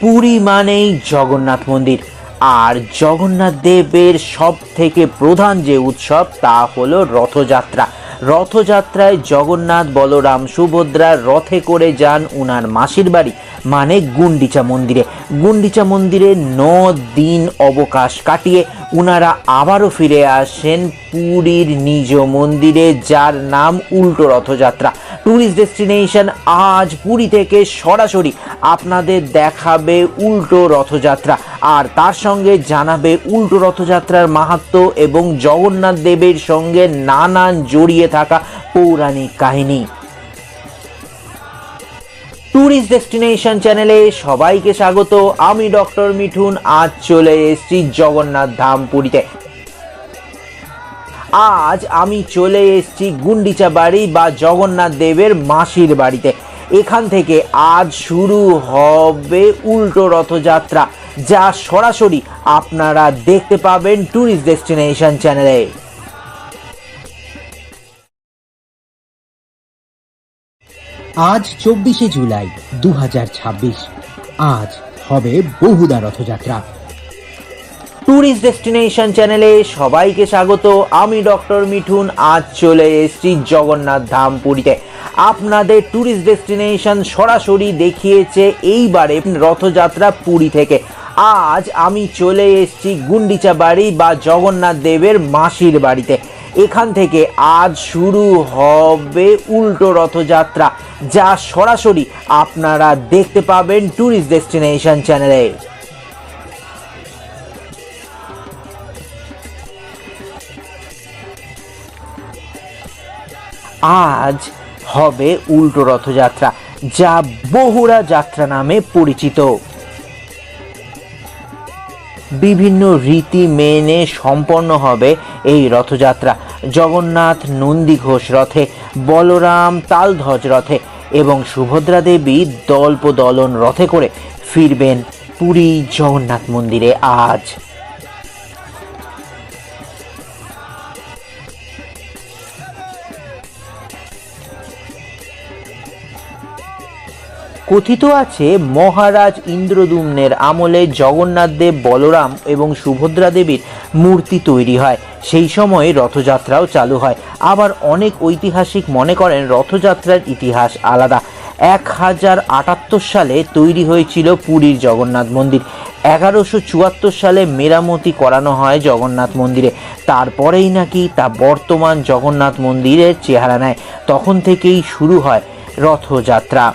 পুরী মানেই জগন্নাথ মন্দির, আর জগন্নাথ দেবের সব থেকে প্রধান যে উৎসব তা হলো রথযাত্রা। রথযাত্রায় জগন্নাথ, বলরাম, সুভদ্রা রথে করে যান উনার মাসির বাড়ি মানে গুন্ডিচা মন্দিরে। গুন্ডিচা মন্দিরে 9 দিন অবকাশ কাটিয়ে উনারা আবারও ফিরে আসেন পুরীর নিজ মন্দিরে, যার নাম উল্টো রথযাত্রা। ট্যুরিস্ট ডেস্টিনেশন আজ পুরী থেকে সরাসরি আপনাদের দেখাবে উল্টো রথযাত্রা, আর তার সঙ্গে জানাবে উল্টো রথযাত্রার মাহাত্ম্য এবং জগন্নাথ দেবের সঙ্গে নানান জড়িয়ে থাকা পৌরাণিক কাহিনী। ট্যুরিস্ট ডেস্টিনেশন চ্যানেলে সবাইকে স্বাগত। আমি ডক্টর মিঠুন। আজ চলে এসেছি জগন্নাথ ধাম পুরীতে। আজ আমি চলে এসেছি গুন্ডিচা বাড়ি বা জগন্নাথ দেবের মাসির বাড়িতে। এখান থেকে আজ শুরু হবে উল্টো রথযাত্রা, যা সরাসরি আপনারা দেখতে পাবেন ট্যুরিস্ট ডেস্টিনেশন চ্যানেলে। আজ 24শে জুলাই 2026। আজ হবে বহুদা রথযাত্রা। ট্যুরিস্ট ডেস্টিনেশন চ্যানেলে সবাইকে স্বাগত। আমি ডক্টর মিঠুন। আজ চলে এসেছি জগন্নাথ ধাম পুরীতে। আপনাদের ট্যুরিস্ট ডেস্টিনেশন সরাসরি দেখিয়েছে এইবারে রথযাত্রা পুরী থেকে। আজ আমি চলে এসেছি গুন্ডিচা বাড়ি বা জগন্নাথ দেবের মাসির বাড়িতে। এখান থেকে আজ শুরু হবে উল্টো রথযাত্রা, যা সরাসরি আপনারা দেখতে পাবেন ট্যুরিস্ট ডেস্টিনেশন চ্যানেলে। আজ হবে উল্টো রথযাত্রা, যা বহুরা যাত্রা নামে পরিচিত। বিভিন্ন রীতি মেনে সম্পন্ন হবে এই রথযাত্রা। জগন্নাথ নন্দীঘোষ রথে, বলরাম তালধ্বজ রথে এবং সুভদ্রা দেবী দল্পদলন রথে করে ফিরবেন পুরী জগন্নাথ মন্দিরে আজ। কথিত আছে মহারাজ ইন্দ্রদ্যুম্নের আমলে জগন্নাথ দেব, বলরাম এবং সুভদ্রা দেবীর মূর্তি তৈরি হয়। সেই সময় রথযাত্রাও চালু হয়। আবার অনেক ঐতিহাসিক মনে করেন রথযাত্রার ইতিহাস আলাদা। 1078 সালে তৈরি হয়েছিল পুরীর জগন্নাথ মন্দির। 1174 সালে মেরামতি করানো হয় জগন্নাথ মন্দিরে। তারপরেই নাকি তা বর্তমান জগন্নাথ মন্দিরের চেহারা নেয়। তখন থেকেই শুরু হয় রথযাত্রা।